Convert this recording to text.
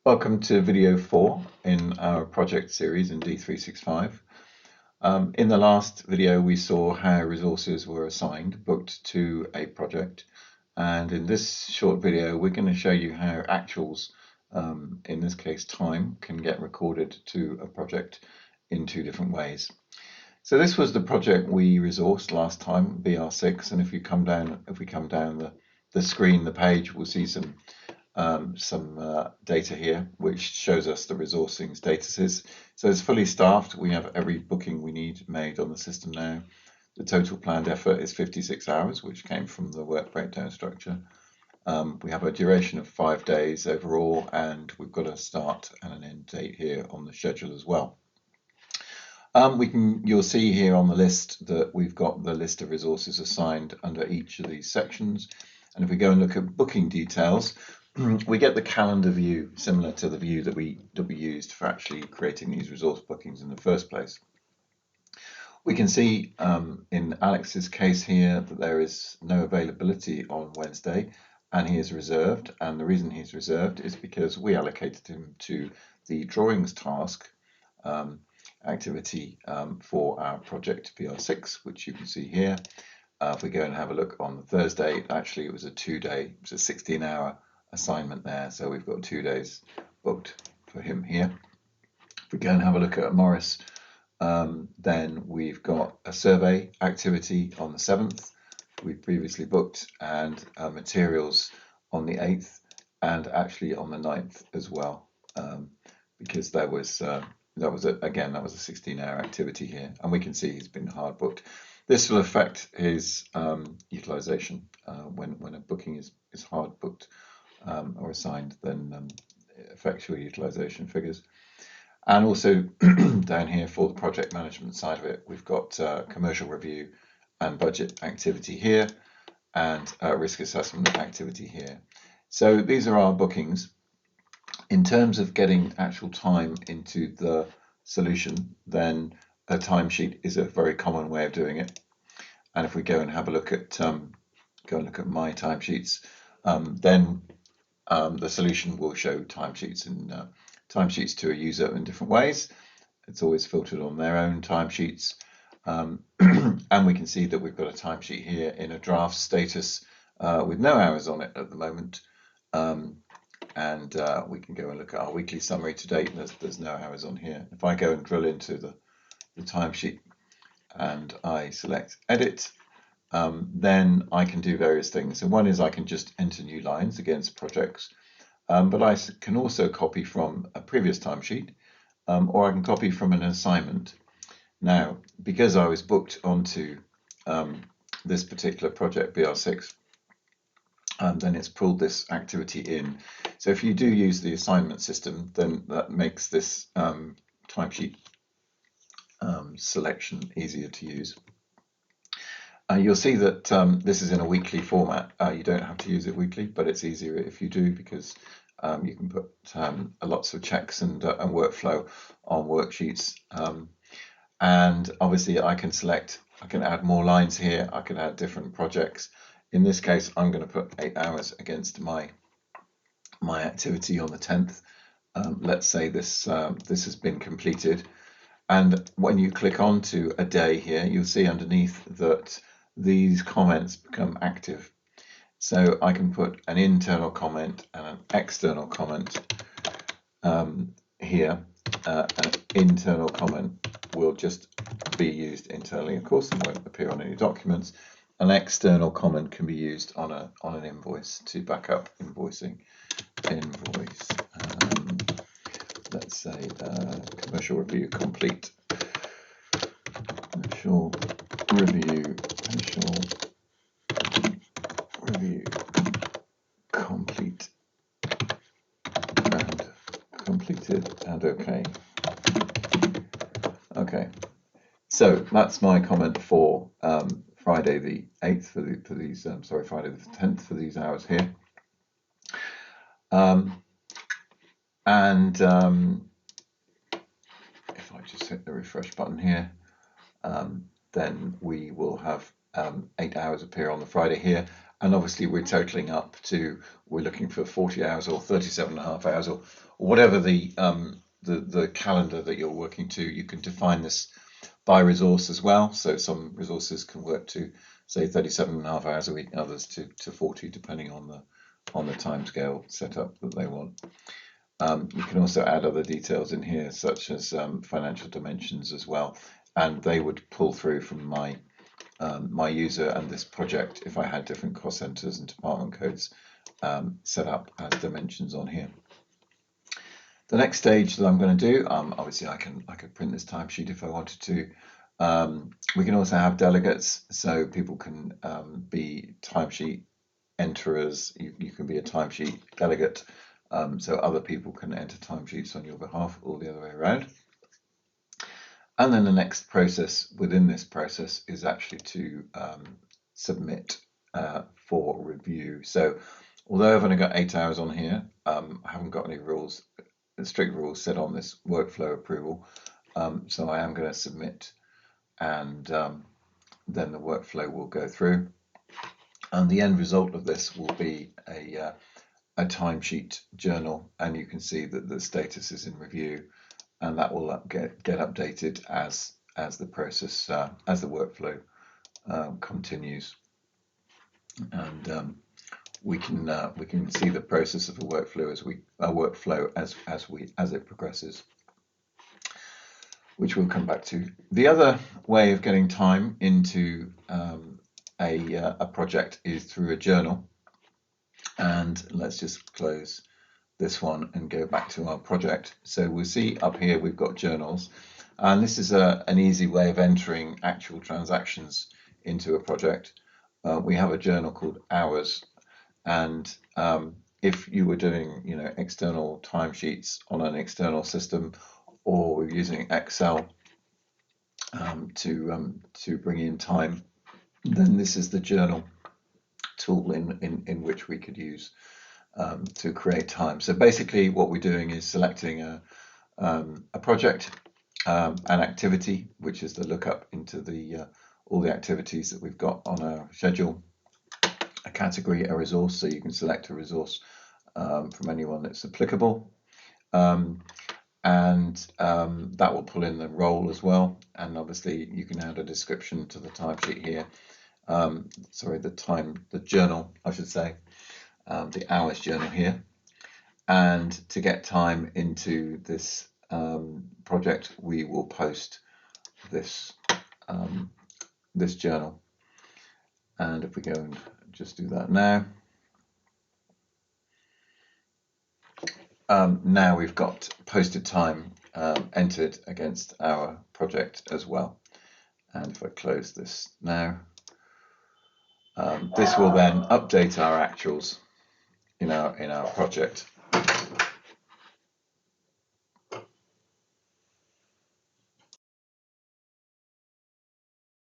Welcome to video 4 in our project series in D365. In the last video we saw how resources were assigned, booked to a project, and in this short video we're going to show you how actuals, in this case time, can get recorded to a project in two different ways. So this was the project we resourced last time, BR6, and if we come down the screen, the page, we'll see some data here, which shows us the resourcing statuses. So it's fully staffed. We have every booking we need made on the system now. The total planned effort is 56 hours, which came from the work breakdown structure. We have a duration of 5 days overall, and we've got a start and an end date here on the schedule as well. You'll see here on the list that we've got the list of resources assigned under each of these sections. And if we go and look at booking details, we get the calendar view similar to the view that we used for actually creating these resource bookings in the first place. We can see in Alex's case here that there is no availability on Wednesday and he is reserved, and the reason he's reserved is because we allocated him to the drawings task activity for our project PR6, which you can see here. If we go and have a look on the Thursday, actually it was a 16-hour assignment there, so we've got 2 days booked for him here. If we go and have a look at Morris, then we've got a survey activity on the 7th we previously booked, and materials on the 8th, and actually on the 9th as well, because that was a 16-hour activity here, and we can see he's been hard booked. This will affect his utilization when a booking is hard booked or assigned, then it affects your utilization figures. And also down here for the project management side of it, we've got commercial review and budget activity here, and risk assessment activity here. So these are our bookings. In terms of getting actual time into the solution, then a timesheet is a very common way of doing it. And if we go and have a look at my timesheets, then the solution will show timesheets to a user in different ways. It's always filtered on their own timesheets, and we can see that we've got a timesheet here in a draft status with no hours on it at the moment. And we can go and look at our weekly summary to date. There's no hours on here. If I go and drill into the timesheet and I select edit, then I can do various things. And one is I can just enter new lines against projects, but I can also copy from a previous timesheet, or I can copy from an assignment. Now, because I was booked onto this particular project, BR6, then it's pulled this activity in. So if you do use the assignment system, then that makes this timesheet selection easier to use. You'll see that this is in a weekly format. You don't have to use it weekly, but it's easier if you do, because you can put lots of checks and workflow on worksheets. And obviously I can add more lines here, I can add different projects. In this case, I'm going to put 8 hours against my activity on the 10th. Let's say this has been completed. And when you click onto a day here, you'll see underneath that these comments become active. So I can put an internal comment and an external comment here. An internal comment will just be used internally, of course, and won't appear on any documents. An external comment can be used on an invoice to back up invoicing. Invoice, let's say commercial review complete. Commercial review complete and completed and okay. Okay, so that's my comment for Friday the 8th for these Friday the 10th for these hours here. If I just hit the refresh button here, then we will have 8 hours appear on the Friday here, and obviously we're totaling up to, we're looking for 40 hours or 37.5 hours or whatever the calendar that you're working to. You can define this by resource as well. So some resources can work to say 37.5 hours a week, others to 40, depending on the timescale setup that they want. You can also add other details in here, such as financial dimensions as well, and they would pull through from my user and this project if I had different cost centers and department codes set up as dimensions on here. The next stage that I'm going to do, obviously I could print this timesheet if I wanted to. We can also have delegates, so people can be timesheet enterers. You can be a timesheet delegate, so other people can enter timesheets on your behalf, or the other way around. And then the next process within this process is actually to submit for review. So although I've only got 8 hours on here, I haven't got any rules, strict rules set on this workflow approval. So I am going to submit, and then the workflow will go through. And the end result of this will be a timesheet journal, and you can see that the status is in review, and that will get updated as the process, as the workflow continues. And we can see the process of a workflow as it progresses, which we'll come back to. The other way of getting time into a project is through a journal. And let's just close this one and go back to our project. So we'll see up here we've got journals, and this is an easy way of entering actual transactions into a project. We have a journal called hours, and if you were doing external timesheets on an external system, or we're using Excel to bring in time, then this is the journal tool in which we could use to create time. So basically what we're doing is selecting a project, an activity, which is the lookup into all the activities that we've got on our schedule, a category, a resource, so you can select a resource from anyone that's applicable, and that will pull in the role as well, and obviously you can add a description to the timesheet here. The journal, I should say, the hours journal here. And to get time into this project, we will post this this journal. And if we go and just do that now, now we've got posted time entered against our project as well. And if I close this now, this will then update our actuals in our project,